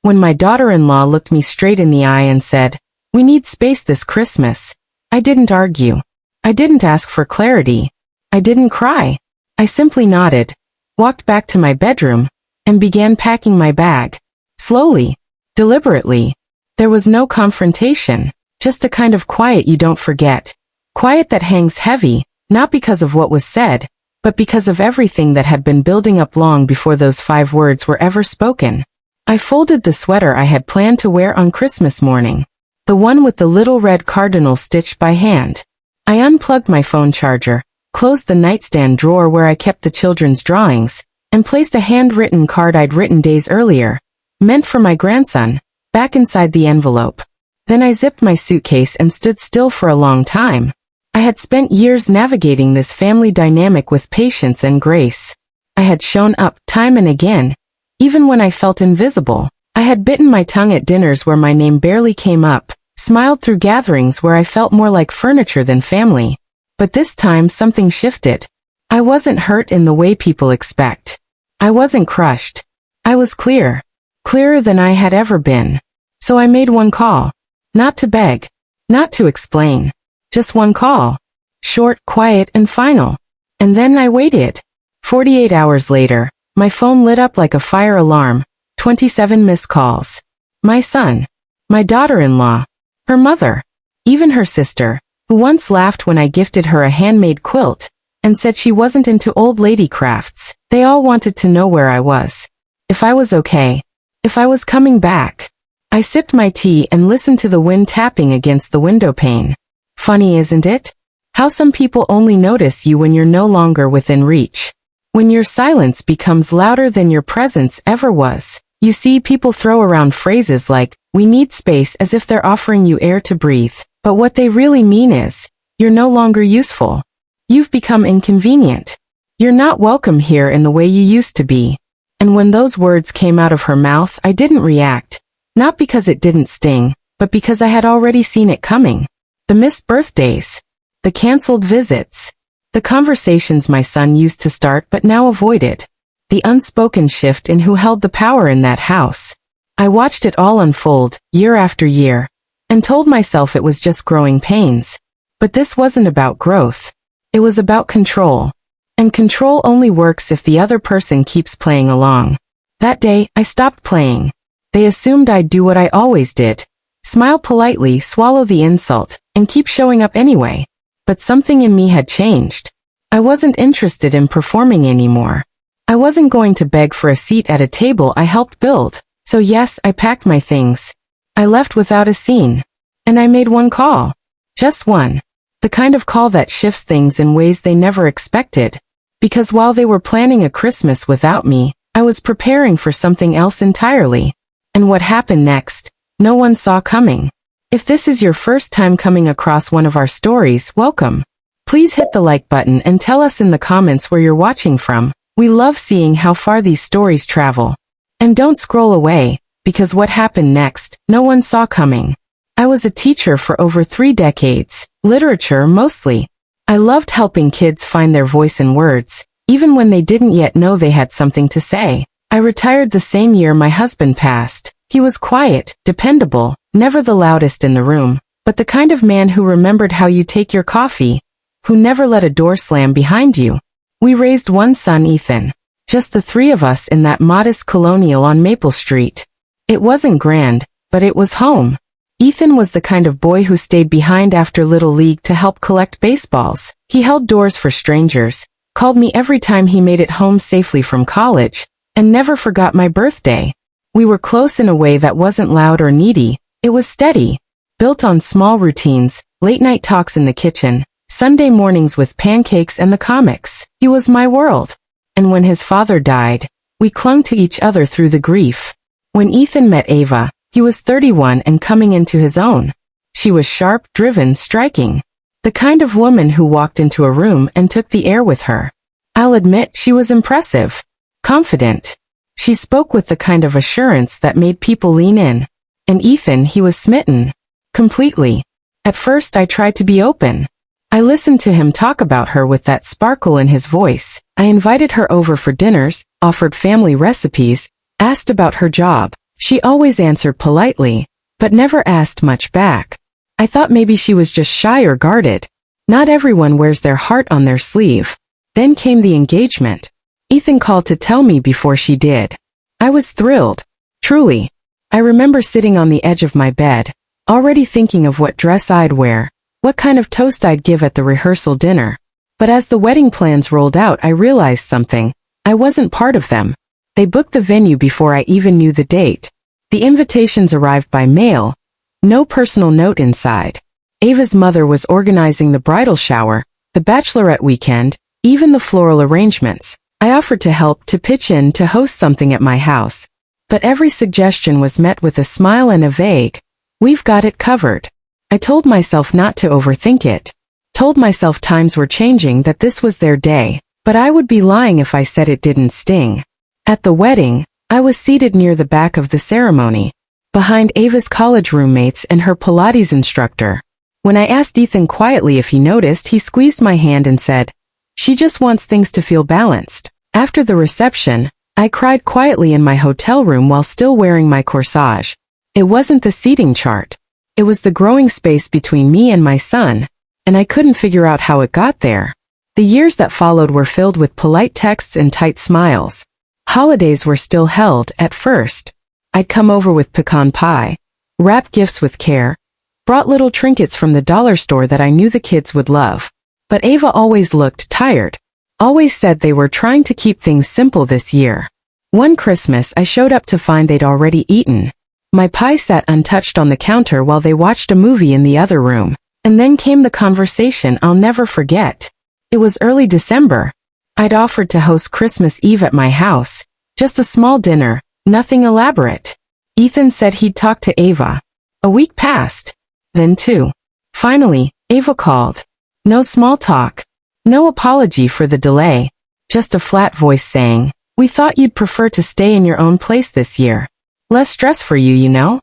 When my daughter-in-law looked me straight in the eye and said, "We need space this Christmas," I didn't argue. I didn't ask for clarity. I didn't cry. I simply nodded, walked back to my bedroom, and began packing my bag. Slowly, deliberately. There was no confrontation, just a kind of quiet you don't forget. Quiet that hangs heavy, not because of what was said, but because of everything that had been building up long before those 5 words were ever spoken. I folded the sweater I had planned to wear on Christmas morning, the one with the little red cardinal stitched by hand. I unplugged my phone charger, closed the nightstand drawer where I kept the children's drawings, and placed a handwritten card I'd written days earlier, meant for my grandson, back inside the envelope. Then I zipped my suitcase and stood still for a long time. I had spent years navigating this family dynamic with patience and grace. I had shown up time and again, even when I felt invisible. I had bitten my tongue at dinners where my name barely came up, smiled through gatherings where I felt more like furniture than family. But this time something shifted. I wasn't hurt in the way people expect. I wasn't crushed. I was clear. Clearer than I had ever been. So I made one call. Not to beg. Not to explain. Just one call. Short, quiet, and final. And then I waited. 48 hours later, my phone lit up like a fire alarm. 27 missed calls. My son. My daughter-in-law. Her mother. Even her sister, who once laughed when I gifted her a handmade quilt, and said she wasn't into old lady crafts. They all wanted to know where I was. If I was okay. If I was coming back. I sipped my tea and listened to the wind tapping against the window pane. Funny, isn't it? How some people only notice you when you're no longer within reach. When your silence becomes louder than your presence ever was. You see, people throw around phrases like, "We need space," as if they're offering you air to breathe. But what they really mean is, you're no longer useful. You've become inconvenient. You're not welcome here in the way you used to be. And when those words came out of her mouth, I didn't react. Not because it didn't sting, but because I had already seen it coming. The missed birthdays. The canceled visits. The conversations my son used to start but now avoided. The unspoken shift in who held the power in that house. I watched it all unfold, year after year, and told myself it was just growing pains. But this wasn't about growth. It was about control. And control only works if the other person keeps playing along. That day, I stopped playing. They assumed I'd do what I always did. Smile politely, swallow the insult, and keep showing up anyway. But something in me had changed. I wasn't interested in performing anymore. I wasn't going to beg for a seat at a table I helped build. So yes, I packed my things. I left without a scene. And I made one call. Just one. The kind of call that shifts things in ways they never expected. Because while they were planning a Christmas without me, I was preparing for something else entirely. And what happened next, no one saw coming. If this is your first time coming across one of our stories, welcome. Please hit the like button and tell us in the comments where you're watching from. We love seeing how far these stories travel. And don't scroll away, because what happened next, no one saw coming. I was a teacher for over 3 decades, literature mostly. I loved helping kids find their voice in words, even when they didn't yet know they had something to say. I retired the same year my husband passed. He was quiet, dependable, never the loudest in the room, but the kind of man who remembered how you take your coffee, who never let a door slam behind you. We raised one son, Ethan. Just the 3 of us in that modest colonial on Maple Street. It wasn't grand, but it was home. Ethan was the kind of boy who stayed behind after Little League to help collect baseballs. He held doors for strangers, called me every time he made it home safely from college, and never forgot my birthday. We were close in a way that wasn't loud or needy. It was steady, built on small routines, late-night talks in the kitchen, Sunday mornings with pancakes and the comics. He was my world. And when his father died, we clung to each other through the grief. When Ethan met Ava, he was 31 and coming into his own. She was sharp, driven, striking. The kind of woman who walked into a room and took the air with her. I'll admit she was impressive. Confident. She spoke with the kind of assurance that made people lean in. And Ethan, he was smitten. Completely. At first I tried to be open. I listened to him talk about her with that sparkle in his voice. I invited her over for dinners, offered family recipes, asked about her job. She always answered politely, but never asked much back. I thought maybe she was just shy or guarded. Not everyone wears their heart on their sleeve. Then came the engagement. Ethan called to tell me before she did. I was thrilled. Truly. I remember sitting on the edge of my bed, already thinking of what dress I'd wear, what kind of toast I'd give at the rehearsal dinner. But as the wedding plans rolled out, I realized something. I wasn't part of them. They booked the venue before I even knew the date. The invitations arrived by mail. No personal note inside. Ava's mother was organizing the bridal shower, the bachelorette weekend, even the floral arrangements. I offered to help, to pitch in, to host something at my house. But every suggestion was met with a smile and a vague, "We've got it covered." I told myself not to overthink it. Told myself times were changing, that this was their day. But I would be lying if I said it didn't sting. At the wedding, I was seated near the back of the ceremony, behind Ava's college roommates and her Pilates instructor. When I asked Ethan quietly if he noticed, he squeezed my hand and said, "She just wants things to feel balanced." After the reception, I cried quietly in my hotel room while still wearing my corsage. It wasn't the seating chart. It was the growing space between me and my son, and I couldn't figure out how it got there. The years that followed were filled with polite texts and tight smiles. Holidays were still held. At first, I'd come over with pecan pie, wrap gifts with care, brought little trinkets from the dollar store that I knew the kids would love. But Ava always looked tired, always said they were trying to keep things simple this year. One Christmas, I showed up to find they'd already eaten. My pie sat untouched on the counter while they watched a movie in the other room. And then came the conversation I'll never forget. It was early December. I'd offered to host Christmas Eve at my house, just a small dinner, nothing elaborate. Ethan said he'd talk to Ava. A week passed. Then two. Finally, Ava called. No small talk. No apology for the delay. Just a flat voice saying, "We thought you'd prefer to stay in your own place this year. Less stress for you, you know?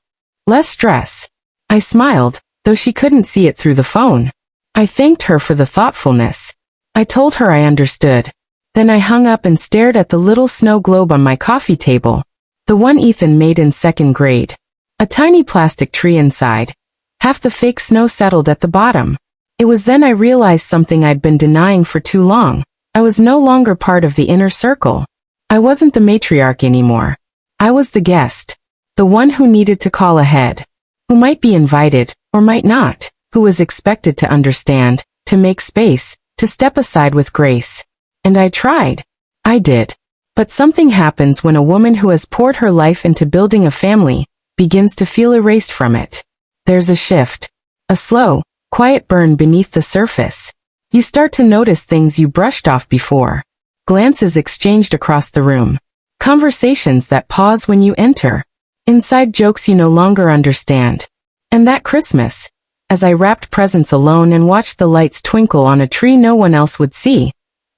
Less stress." I smiled, though she couldn't see it through the phone. I thanked her for the thoughtfulness. I told her I understood. Then I hung up and stared at the little snow globe on my coffee table. The one Ethan made in second grade. A tiny plastic tree inside. Half the fake snow settled at the bottom. It was then I realized something I'd been denying for too long. I was no longer part of the inner circle. I wasn't the matriarch anymore. I was the guest. The one who needed to call ahead. Who might be invited, or might not. Who was expected to understand, to make space, to step aside with grace. And I tried. I did. But something happens when a woman who has poured her life into building a family begins to feel erased from it. There's a shift. A slow, quiet burn beneath the surface. You start to notice things you brushed off before. Glances exchanged across the room. Conversations that pause when you enter. Inside jokes you no longer understand. And that Christmas, as I wrapped presents alone and watched the lights twinkle on a tree no one else would see,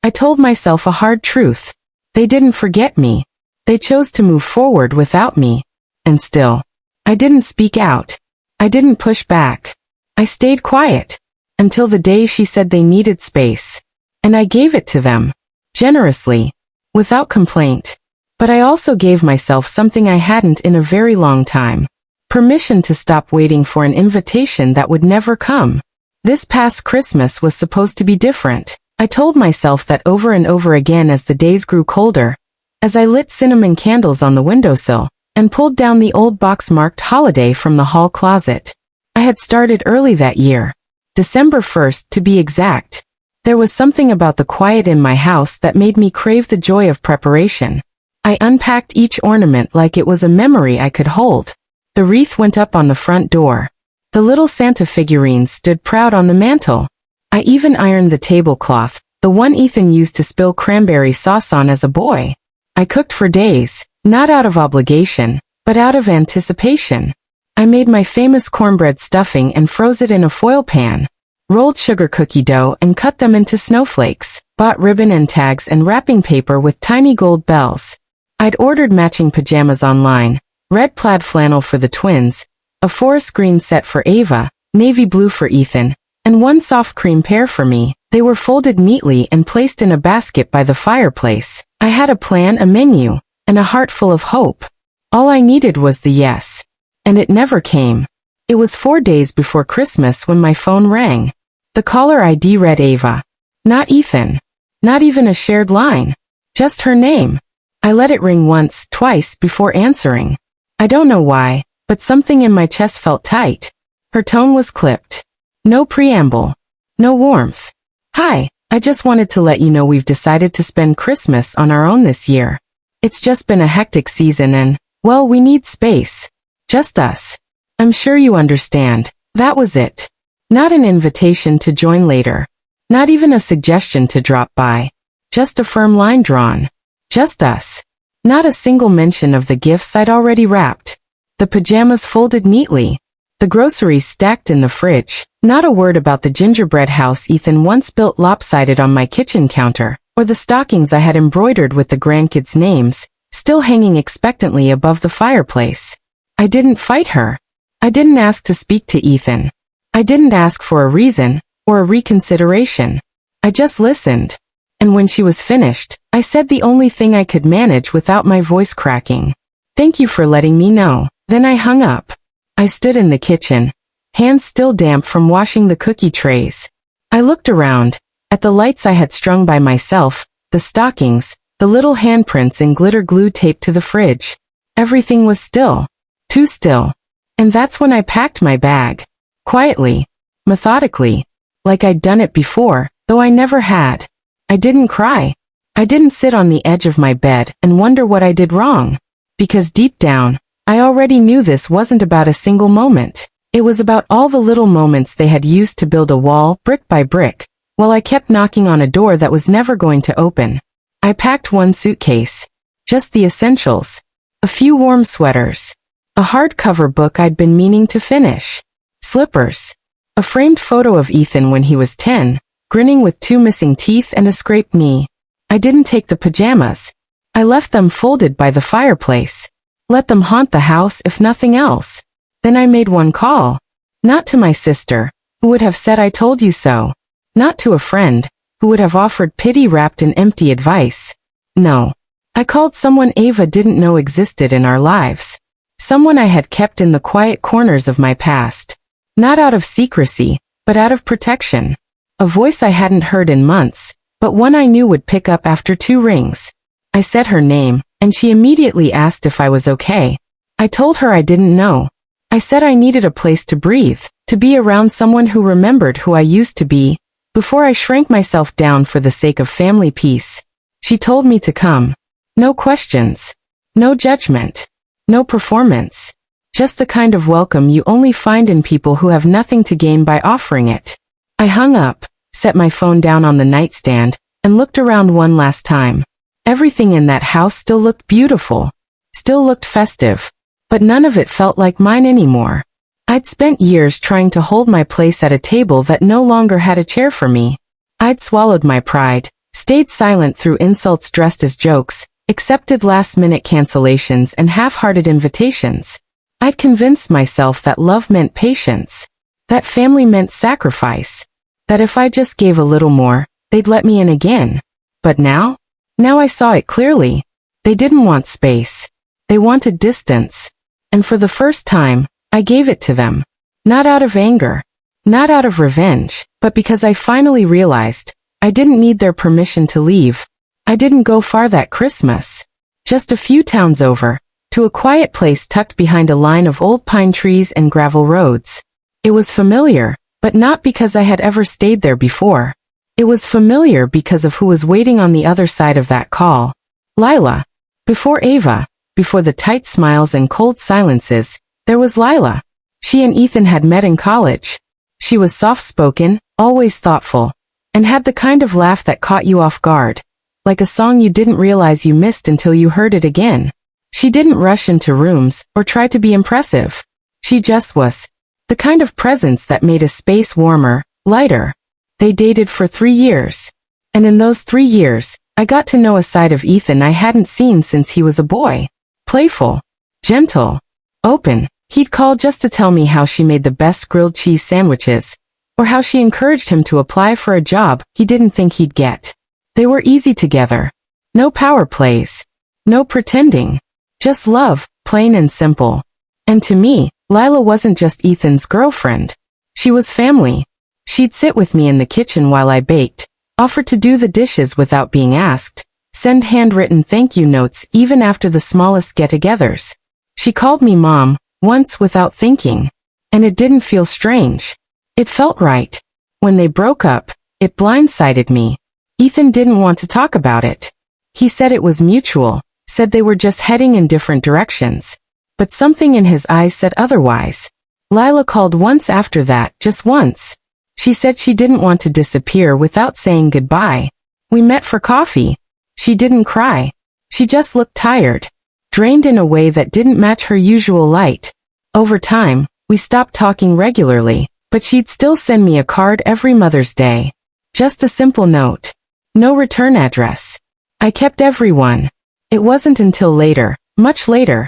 I told myself a hard truth. They didn't forget me. They chose to move forward without me. And still, I didn't speak out. I didn't push back. I stayed quiet. Until the day she said they needed space. And I gave it to them. Generously. Without complaint. But I also gave myself something I hadn't in a very long time. Permission to stop waiting for an invitation that would never come. This past Christmas was supposed to be different. I told myself that over and over again as the days grew colder, as I lit cinnamon candles on the windowsill, and pulled down the old box marked holiday from the hall closet. I had started early that year. December 1st, to be exact. There was something about the quiet in my house that made me crave the joy of preparation. I unpacked each ornament like it was a memory I could hold. The wreath went up on the front door. The little Santa figurines stood proud on the mantel. I even ironed the tablecloth, the one Ethan used to spill cranberry sauce on as a boy. I cooked for days, not out of obligation, but out of anticipation. I made my famous cornbread stuffing and froze it in a foil pan, rolled sugar cookie dough and cut them into snowflakes, bought ribbon and tags and wrapping paper with tiny gold bells. I'd ordered matching pajamas online, red plaid flannel for the twins, a forest green set for Ava, navy blue for Ethan, and one soft cream pair for me. They were folded neatly and placed in a basket by the fireplace. I had a plan, a menu, and a heart full of hope. All I needed was the yes. And it never came. It was 4 days before Christmas when my phone rang. The caller ID read Ava. Not Ethan. Not even a shared line. Just her name. I let it ring once, twice before answering. I don't know why, but something in my chest felt tight. Her tone was clipped. No preamble. No warmth. Hi, I just wanted to let you know we've decided to spend Christmas on our own this year. It's just been a hectic season and, well, we need space. Just us. I'm sure you understand. That was it. Not an invitation to join later. Not even a suggestion to drop by. Just a firm line drawn. Just us. Not a single mention of the gifts I'd already wrapped. The pajamas folded neatly. The groceries stacked in the fridge. Not a word about the gingerbread house Ethan once built lopsided on my kitchen counter, or the stockings I had embroidered with the grandkids' names, still hanging expectantly above the fireplace. I didn't fight her. I didn't ask to speak to Ethan. I didn't ask for a reason, or a reconsideration. I just listened. And when she was finished, I said the only thing I could manage without my voice cracking. Thank you for letting me know. Then I hung up. I stood in the kitchen, hands still damp from washing the cookie trays. I looked around, at the lights I had strung by myself, the stockings, the little handprints in glitter glue taped to the fridge. Everything was still. Too still. And that's when I packed my bag. Quietly. Methodically. Like I'd done it before, though I never had. I didn't cry. I didn't sit on the edge of my bed and wonder what I did wrong. Because deep down, I already knew this wasn't about a single moment. It was about all the little moments they had used to build a wall, brick by brick, while I kept knocking on a door that was never going to open. I packed one suitcase. Just the essentials. A few warm sweaters. A hardcover book I'd been meaning to finish. Slippers. A framed photo of Ethan when he was 10, grinning with 2 missing teeth and a scraped knee. I didn't take the pajamas. I left them folded by the fireplace. Let them haunt the house if nothing else. Then I made one call. Not to my sister, who would have said I told you so. Not to a friend, who would have offered pity wrapped in empty advice. No. I called someone Ava didn't know existed in our lives. Someone I had kept in the quiet corners of my past. Not out of secrecy, but out of protection. A voice I hadn't heard in months, but one I knew would pick up after 2 rings. I said her name, and she immediately asked if I was okay. I told her I didn't know. I said I needed a place to breathe, to be around someone who remembered who I used to be, before I shrank myself down for the sake of family peace. She told me to come. No questions. No judgment. No performance. Just the kind of welcome you only find in people who have nothing to gain by offering it. I hung up, set my phone down on the nightstand, and looked around one last time. Everything in that house still looked beautiful. Still looked festive. But none of it felt like mine anymore. I'd spent years trying to hold my place at a table that no longer had a chair for me. I'd swallowed my pride, stayed silent through insults dressed as jokes, accepted last-minute cancellations and half-hearted invitations. I'd convinced myself that love meant patience, that family meant sacrifice, that if I just gave a little more, they'd let me in again. But now I saw it clearly. They didn't want space. They wanted distance. And for the first time, I gave it to them. Not out of anger, not out of revenge, but because I finally realized I didn't need their permission to leave. I didn't go far that Christmas. Just a few towns over, to a quiet place tucked behind a line of old pine trees and gravel roads. It was familiar, but not because I had ever stayed there before. It was familiar because of who was waiting on the other side of that call. Lila. Before Ava, before the tight smiles and cold silences, there was Lila. She and Ethan had met in college. She was soft-spoken, always thoughtful, and had the kind of laugh that caught you off guard, like a song you didn't realize you missed until you heard it again. She didn't rush into rooms or try to be impressive. She just was. The kind of presence that made a space warmer, lighter. They dated for 3 years. And in those 3 years, I got to know a side of Ethan I hadn't seen since he was a boy. Playful. Gentle. Open. He'd call just to tell me how she made the best grilled cheese sandwiches, or how she encouraged him to apply for a job he didn't think he'd get. They were easy together. No power plays. No pretending. Just love, Plain and simple. And to me, Lila wasn't just Ethan's girlfriend. She was family. She'd sit with me in the kitchen while I baked, offer to do the dishes without being asked, send handwritten thank you notes even after the smallest get-togethers. She called me Mom, once without thinking. And it didn't feel strange. It felt right. When they broke up, it blindsided me. Ethan didn't want to talk about it. He said it was mutual, said they were just heading in different directions. But something in his eyes said otherwise. Lila called once after that, just once. She said she didn't want to disappear without saying goodbye. We met for coffee. She didn't cry. She just looked tired, drained in a way that didn't match her usual light. Over time, we stopped talking regularly, but she'd still send me a card every Mother's Day. Just a simple note. No return address. I kept every one. It wasn't until later, much later,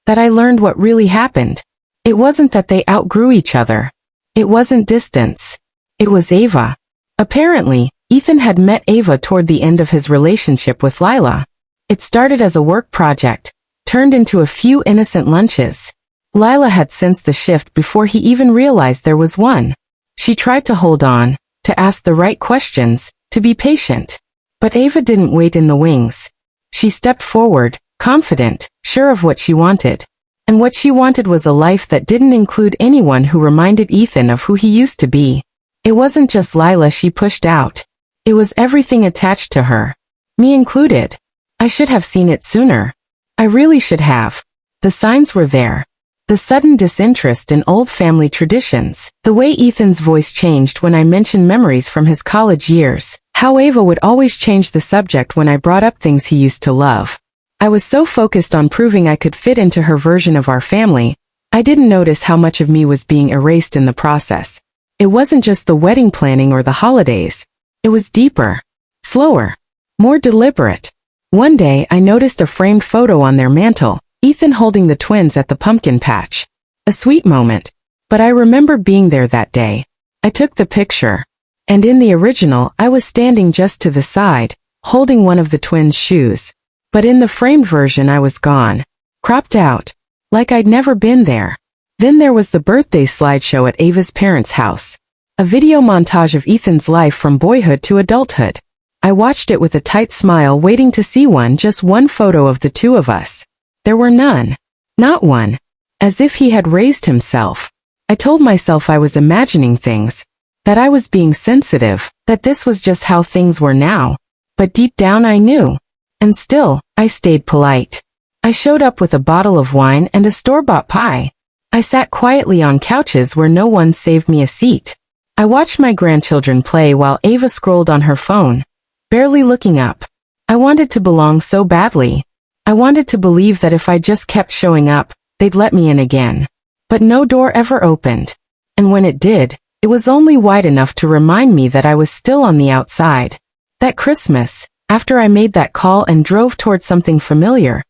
that I learned what really happened. It wasn't that they outgrew each other. It wasn't distance. It was Ava. Apparently, Ethan had met Ava toward the end of his relationship with Lila. It started as a work project, turned into a few innocent lunches. Lila had sensed the shift before he even realized there was one. She tried to hold on, to ask the right questions, to be patient. But Ava didn't wait in the wings. She stepped forward, confident, sure of what she wanted. And what she wanted was a life that didn't include anyone who reminded Ethan of who he used to be. It wasn't just Lila she pushed out. It was everything attached to her. Me included. I should have seen it sooner. I really should have. The signs were there. The sudden disinterest in old family traditions, the way Ethan's voice changed when I mentioned memories from his college years, how Ava would always change the subject when I brought up things he used to love. I was so focused on proving I could fit into her version of our family, I didn't notice how much of me was being erased in the process. It wasn't just the wedding planning or the holidays. It was deeper, slower, more deliberate. One day I noticed a framed photo on their mantle, Ethan holding the twins at the pumpkin patch. A sweet moment. But I remember being there that day. I took the picture. And in the original, I was standing just to the side, holding one of the twins' shoes. But in the framed version I was gone. Cropped out. Like I'd never been there. Then there was the birthday slideshow at Ava's parents' house. A video montage of Ethan's life from boyhood to adulthood. I watched it with a tight smile, waiting to see just one photo of the two of us. There were none. Not one. As if he had raised himself. I told myself I was imagining things. That I was being sensitive. That this was just how things were now. But deep down I knew. And still, I stayed polite. I showed up with a bottle of wine and a store-bought pie. I sat quietly on couches where no one saved me a seat. I watched my grandchildren play while Ava scrolled on her phone, barely looking up. I wanted to belong so badly. I wanted to believe that if I just kept showing up, they'd let me in again. But no door ever opened. And when it did, it was only wide enough to remind me that I was still on the outside. That Christmas, after I made that call and drove toward something familiar,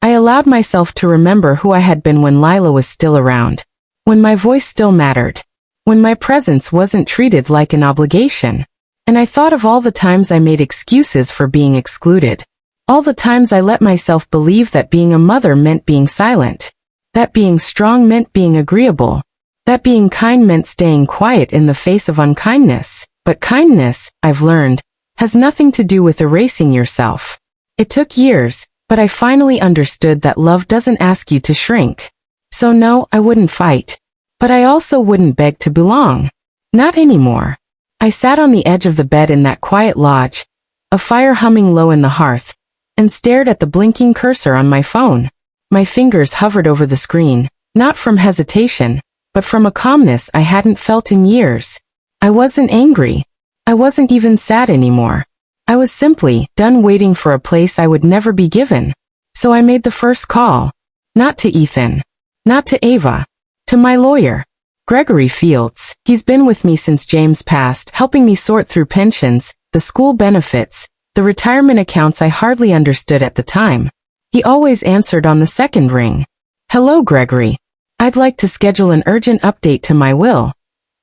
I allowed myself to remember who I had been when Lila was still around. When my voice still mattered. When my presence wasn't treated like an obligation. And I thought of all the times I made excuses for being excluded. All the times I let myself believe that being a mother meant being silent. That being strong meant being agreeable. That being kind meant staying quiet in the face of unkindness. But kindness, I've learned, has nothing to do with erasing yourself. It took years, but I finally understood that love doesn't ask you to shrink. So no, I wouldn't fight. But I also wouldn't beg to belong. Not anymore. I sat on the edge of the bed in that quiet lodge, a fire humming low in the hearth, and stared at the blinking cursor on my phone. My fingers hovered over the screen, not from hesitation, but from a calmness I hadn't felt in years. I wasn't angry. I wasn't even sad anymore. I was simply done waiting for a place I would never be given. So I made the first call. Not to Ethan. Not to Ava. To my lawyer. Gregory Fields. He's been with me since James passed, helping me sort through pensions, the school benefits, the retirement accounts I hardly understood at the time. He always answered on the second ring. Hello, Gregory. I'd like to schedule an urgent update to my will,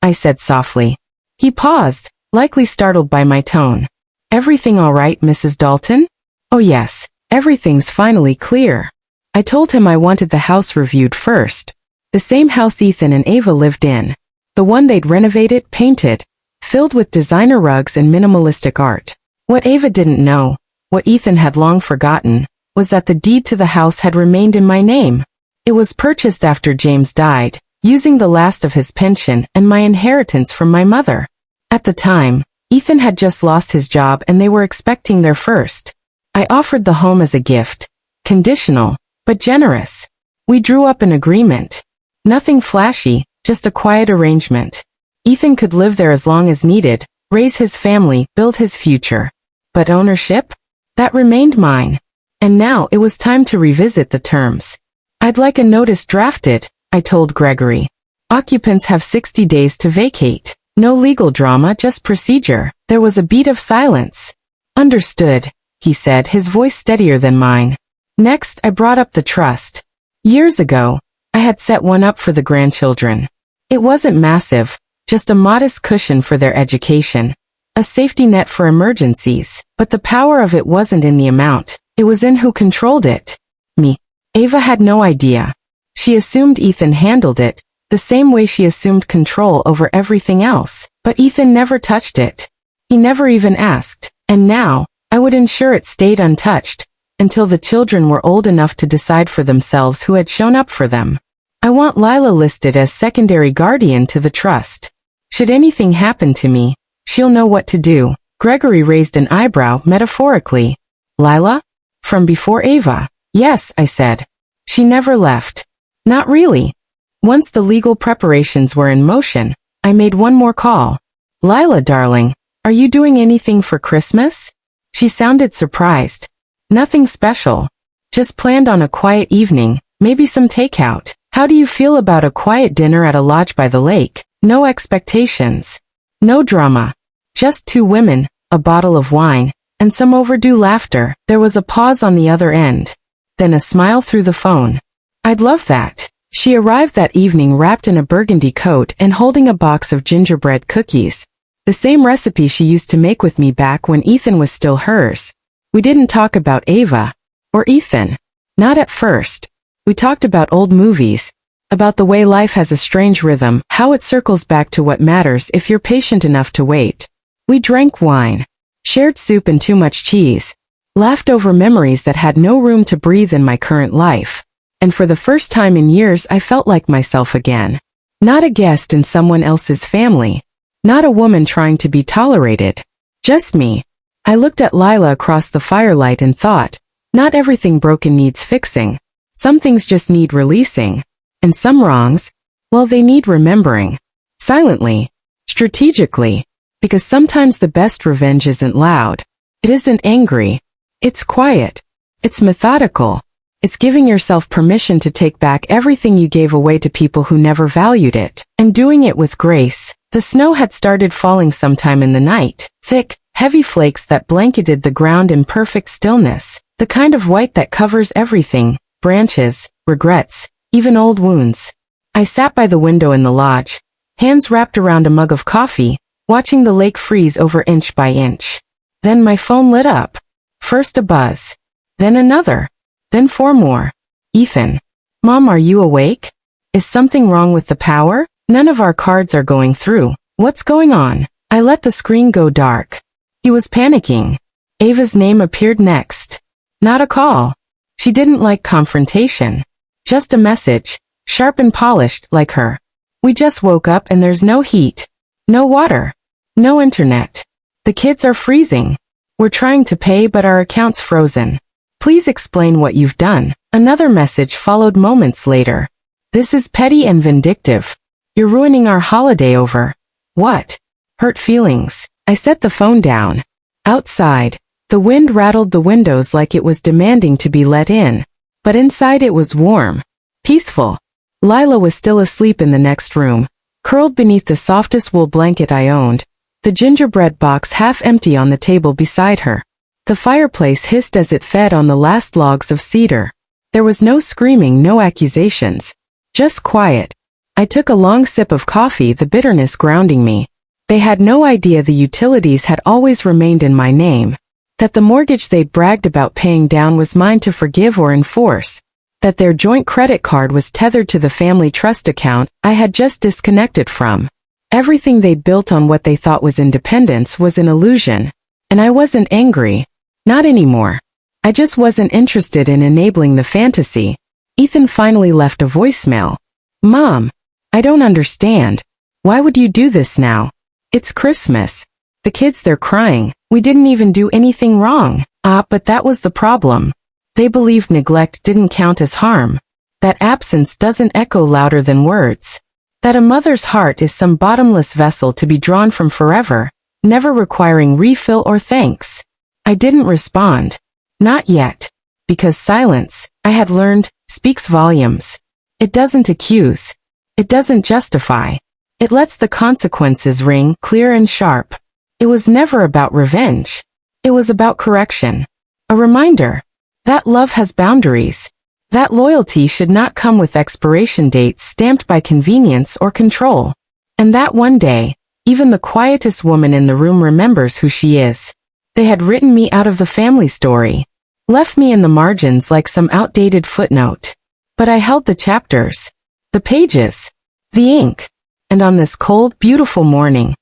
I said softly. He paused, likely startled by my tone. Everything all right, Mrs. Dalton? Oh yes, everything's finally clear. I told him I wanted the house reviewed first. The same house Ethan and Ava lived in. The one they'd renovated, painted, filled with designer rugs and minimalistic art. What Ava didn't know, what Ethan had long forgotten, was that the deed to the house had remained in my name. It was purchased after James died, using the last of his pension and my inheritance from my mother. At the time, Ethan had just lost his job and they were expecting their first. I offered the home as a gift, conditional, but generous. We drew up an agreement. Nothing flashy, just a quiet arrangement. Ethan could live there as long as needed, raise his family, build his future. But ownership? That remained mine. And now it was time to revisit the terms. I'd like a notice drafted, I told Gregory. Occupants have 60 days to vacate. No legal drama, just procedure. There was a beat of silence. Understood, he said, his voice steadier than mine. Next, I brought up the trust. Years ago, I had set one up for the grandchildren. It wasn't massive, just a modest cushion for their education. A safety net for emergencies. But the power of it wasn't in the amount. It was in who controlled it. Me. Ava had no idea. She assumed Ethan handled it, the same way she assumed control over everything else. But Ethan never touched it. He never even asked. And now, I would ensure it stayed untouched, until the children were old enough to decide for themselves who had shown up for them. I want Lila listed as secondary guardian to the trust. Should anything happen to me, she'll know what to do. Gregory raised an eyebrow metaphorically. Lila? From before Ava? Yes, I said. She never left. Not really. Once the legal preparations were in motion, I made one more call. Lila, darling, are you doing anything for Christmas? She sounded surprised. Nothing special. Just planned on a quiet evening, maybe some takeout. How do you feel about a quiet dinner at a lodge by the lake? No expectations. No drama. Just two women, a bottle of wine, and some overdue laughter. There was a pause on the other end. Then a smile through the phone. I'd love that. She arrived that evening wrapped in a burgundy coat and holding a box of gingerbread cookies. The same recipe she used to make with me back when Ethan was still hers. We didn't talk about Ava. Or Ethan. Not at first. We talked about old movies. About the way life has a strange rhythm, how it circles back to what matters if you're patient enough to wait. We drank wine. Shared soup and too much cheese. Laughed over memories that had no room to breathe in my current life. And for the first time in years I felt like myself again. Not a guest in someone else's family. Not a woman trying to be tolerated. Just me. I looked at Lila across the firelight and thought, not everything broken needs fixing. Some things just need releasing. And some wrongs, well, they need remembering. Silently. Strategically. Because sometimes the best revenge isn't loud. It isn't angry. It's quiet. It's methodical. It's giving yourself permission to take back everything you gave away to people who never valued it. And doing it with grace. The snow had started falling sometime in the night. Thick, heavy flakes that blanketed the ground in perfect stillness. The kind of white that covers everything. Branches, regrets, even old wounds. I sat by the window in the lodge, hands wrapped around a mug of coffee, watching the lake freeze over inch by inch. Then my phone lit up. First a buzz. Then another. Then four more. Ethan. Mom, are you awake? Is something wrong with the power? None of our cards are going through. What's going on? I let the screen go dark. He was panicking. Ava's name appeared next. Not a call. She didn't like confrontation. Just a message, sharp and polished like her. We just woke up and there's no heat. No water. No internet. The kids are freezing. We're trying to pay but our account's frozen. Please explain what you've done. Another message followed moments later. This is petty and vindictive. You're ruining our holiday over. What? Hurt feelings. I set the phone down. Outside, the wind rattled the windows like it was demanding to be let in. But inside it was warm. Peaceful. Lila was still asleep in the next room, curled beneath the softest wool blanket I owned, the gingerbread box half empty on the table beside her. The fireplace hissed as it fed on the last logs of cedar. There was no screaming, no accusations. Just quiet. I took a long sip of coffee, the bitterness grounding me. They had no idea the utilities had always remained in my name. That the mortgage they'd bragged about paying down was mine to forgive or enforce. that their joint credit card was tethered to the family trust account I had just disconnected from. Everything they'd built on what they thought was independence was an illusion. And I wasn't angry. Not anymore. I just wasn't interested in enabling the fantasy. Ethan finally left a voicemail. Mom, I don't understand. Why would you do this now? It's Christmas. The kids, they're crying. We didn't even do anything wrong. But that was the problem. They believed neglect didn't count as harm. That absence doesn't echo louder than words. That a mother's heart is some bottomless vessel to be drawn from forever, never requiring refill or thanks. I didn't respond. Not yet. Because silence, I had learned, speaks volumes. It doesn't accuse. It doesn't justify. It lets the consequences ring clear and sharp. It was never about revenge. It was about correction. A reminder that love has boundaries. That loyalty should not come with expiration dates stamped by convenience or control. And that one day, even the quietest woman in the room remembers who she is. They had written me out of the family story. Left me in the margins like some outdated footnote. But I held the chapters. The pages. The ink. And on this cold, beautiful morning,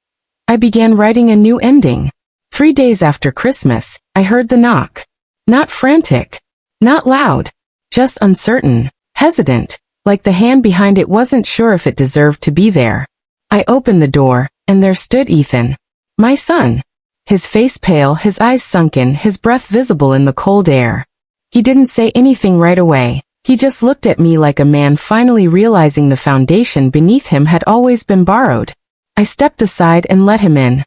I began writing a new ending. 3 days after Christmas, I heard the knock. Not frantic. Not loud. Just uncertain. Hesitant. Like the hand behind it wasn't sure if it deserved to be there. I opened the door, and there stood Ethan. My son. His face pale, his eyes sunken, his breath visible in the cold air. He didn't say anything right away. He just looked at me like a man finally realizing the foundation beneath him had always been borrowed. I stepped aside and let him in.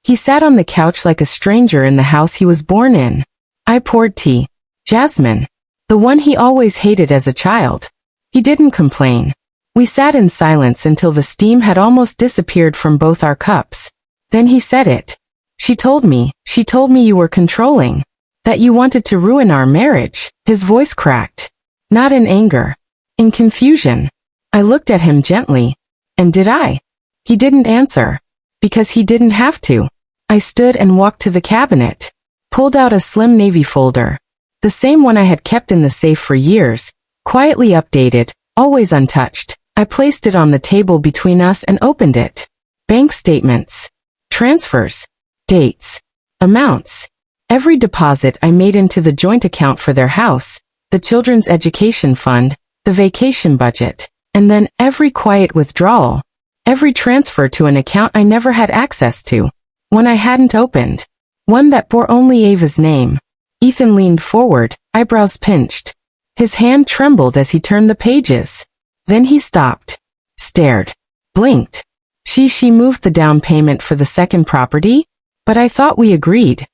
He sat on the couch like a stranger in the house he was born in. I poured tea. Jasmine. The one he always hated as a child. He didn't complain. We sat in silence until the steam had almost disappeared from both our cups. Then he said it. She told me you were controlling. That you wanted to ruin our marriage. His voice cracked. Not in anger. In confusion. I looked at him gently. And did I? He didn't answer. Because he didn't have to. I stood and walked to the cabinet. Pulled out a slim navy folder. The same one I had kept in the safe for years. Quietly updated, always untouched. I placed it on the table between us and opened it. Bank statements. Transfers. Dates. Amounts. Every deposit I made into the joint account for their house, the children's education fund, the vacation budget, and then every quiet withdrawal. Every transfer to an account I never had access to. One I hadn't opened. One that bore only Ava's name. Ethan leaned forward, eyebrows pinched. His hand trembled as he turned the pages. Then he stopped. Stared. Blinked. She moved the down payment for the second property? But I thought we agreed.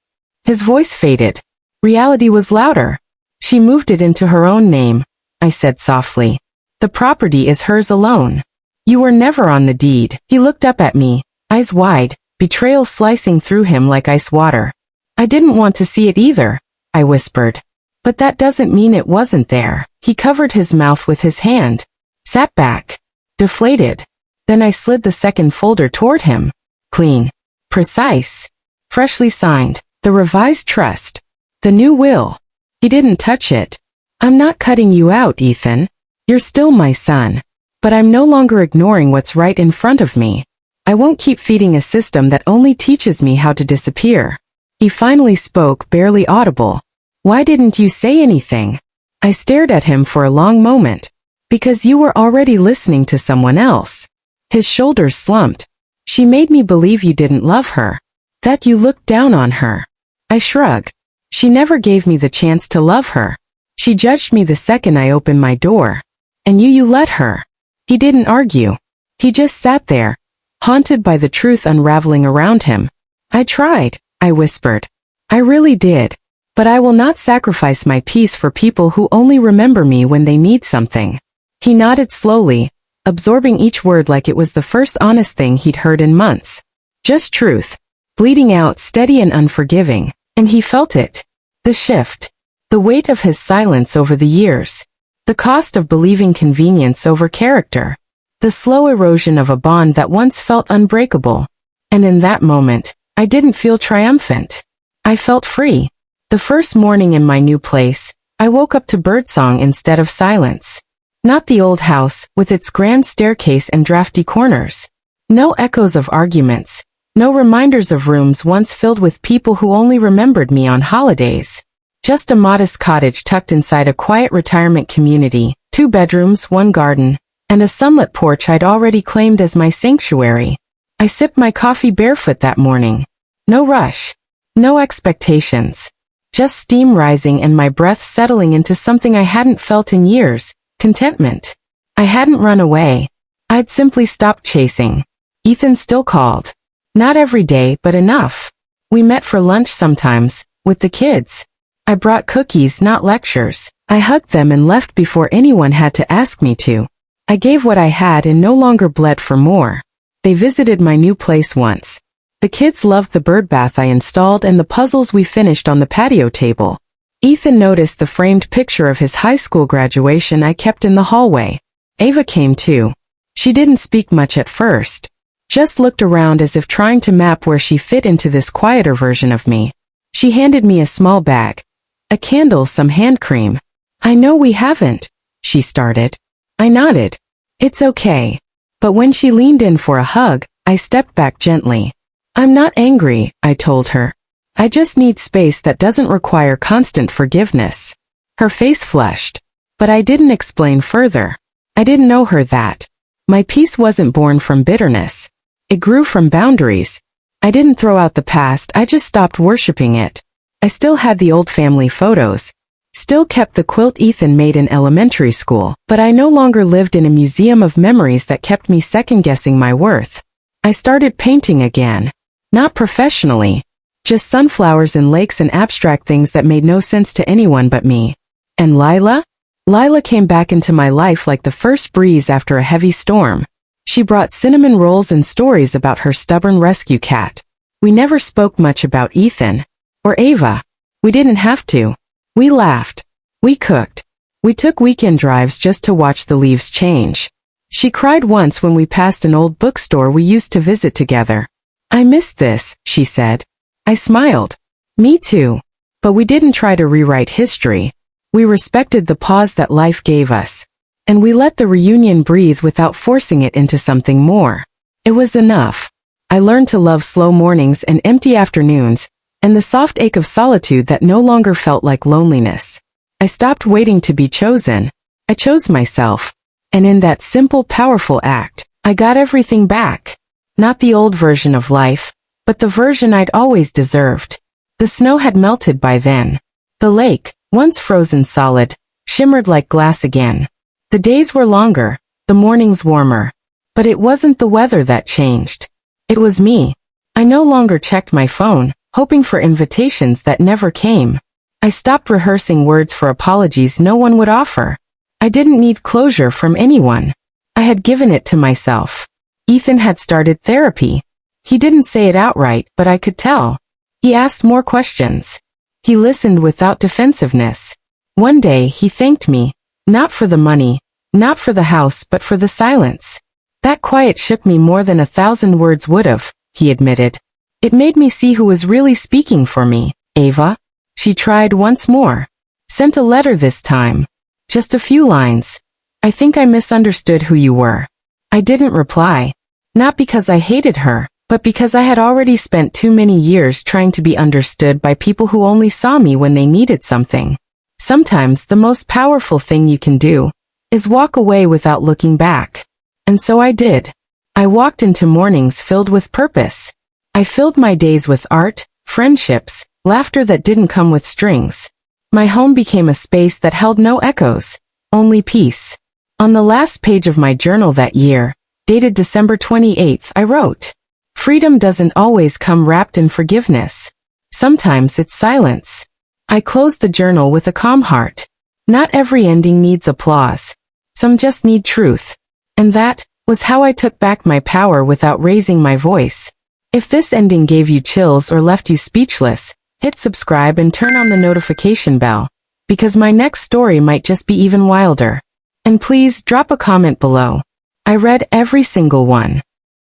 His voice faded. Reality was louder. She moved it into her own name, I said softly. The property is hers alone. You were never on the deed. He looked up at me, eyes wide, betrayal slicing through him like ice water. I didn't want to see it either, I whispered. But that doesn't mean it wasn't there. He covered his mouth with his hand. Sat back. Deflated. Then I slid the second folder toward him. Clean. Precise. Freshly signed. The revised trust. The new will. He didn't touch it. I'm not cutting you out, Ethan. You're still my son. But I'm no longer ignoring what's right in front of me. I won't keep feeding a system that only teaches me how to disappear. He finally spoke, barely audible. Why didn't you say anything? I stared at him for a long moment. Because you were already listening to someone else. His shoulders slumped. She made me believe you didn't love her. That you looked down on her. I shrugged. She never gave me the chance to love her. She judged me the second I opened my door. And you let her. He didn't argue. He just sat there, haunted by the truth unraveling around him. I tried, I whispered. I really did. But I will not sacrifice my peace for people who only remember me when they need something. He nodded slowly, absorbing each word like it was the first honest thing he'd heard in months. Just truth. Bleeding out, steady and unforgiving. And he felt it. The shift. The weight of his silence over the years. The cost of believing convenience over character. The slow erosion of a bond that once felt unbreakable. And in that moment, I didn't feel triumphant. I felt free. The first morning in my new place, I woke up to birdsong instead of silence. Not the old house, with its grand staircase and drafty corners. No echoes of arguments. No reminders of rooms once filled with people who only remembered me on holidays. Just a modest cottage tucked inside a quiet retirement community, 2 bedrooms, 1 garden, and a sunlit porch I'd already claimed as my sanctuary. I sipped my coffee barefoot that morning. No rush. No expectations. Just steam rising and my breath settling into something I hadn't felt in years, contentment. I hadn't run away. I'd simply stopped chasing. Ethan still called. Not every day, but enough. We met for lunch sometimes, with the kids. I brought cookies, not lectures. I hugged them and left before anyone had to ask me to. I gave what I had and no longer bled for more. They visited my new place once. The kids loved the birdbath I installed and the puzzles we finished on the patio table. Ethan noticed the framed picture of his high school graduation I kept in the hallway. Ava came too. She didn't speak much at first. Just looked around as if trying to map where she fit into this quieter version of me. She handed me a small bag. A candle, some hand cream. I know we haven't, she started. I nodded. It's okay. But when she leaned in for a hug, I stepped back gently. I'm not angry, I told her. I just need space that doesn't require constant forgiveness. Her face flushed. But I didn't explain further. I didn't know her that. My peace wasn't born from bitterness. It grew from boundaries. I didn't throw out the past, I just stopped worshiping it. I still had the old family photos. Still kept the quilt Ethan made in elementary school, but I no longer lived in a museum of memories that kept me second-guessing my worth. I started painting again. Not professionally. Just sunflowers and lakes and abstract things that made no sense to anyone but me. And Lila? Lila came back into my life like the first breeze after a heavy storm. She brought cinnamon rolls and stories about her stubborn rescue cat. We never spoke much about Ethan. Or Ava. We didn't have to. We laughed. We cooked. We took weekend drives just to watch the leaves change. She cried once when we passed an old bookstore we used to visit together. I missed this, she said. I smiled. Me too. But we didn't try to rewrite history. We respected the pause that life gave us. And we let the reunion breathe without forcing it into something more. It was enough. I learned to love slow mornings and empty afternoons, and the soft ache of solitude that no longer felt like loneliness. I stopped waiting to be chosen. I chose myself. And in that simple, powerful act, I got everything back. Not the old version of life, but the version I'd always deserved. The snow had melted by then. The lake, once frozen solid, shimmered like glass again. The days were longer, the mornings warmer. But it wasn't the weather that changed. It was me. I no longer checked my phone, hoping for invitations that never came. I stopped rehearsing words for apologies no one would offer. I didn't need closure from anyone. I had given it to myself. Ethan had started therapy. He didn't say it outright, but I could tell. He asked more questions. He listened without defensiveness. One day he thanked me, not for the money, not for the house, but for the silence. That quiet shook me more than 1,000 words would have, he admitted. It made me see who was really speaking for me. Ava? She tried once more. Sent a letter this time. Just a few lines. I think I misunderstood who you were. I didn't reply. Not because I hated her, but because I had already spent too many years trying to be understood by people who only saw me when they needed something. Sometimes the most powerful thing you can do is walk away without looking back. And so I did. I walked into mornings filled with purpose. I filled my days with art, friendships, laughter that didn't come with strings. My home became a space that held no echoes, only peace. On the last page of my journal that year, dated December 28th, I wrote, "Freedom doesn't always come wrapped in forgiveness. Sometimes it's silence." I closed the journal with a calm heart. Not every ending needs applause. Some just need truth. And that was how I took back my power without raising my voice. If this ending gave you chills or left you speechless, hit subscribe and turn on the notification bell, because my next story might just be even wilder. And please drop a comment below. I read every single one.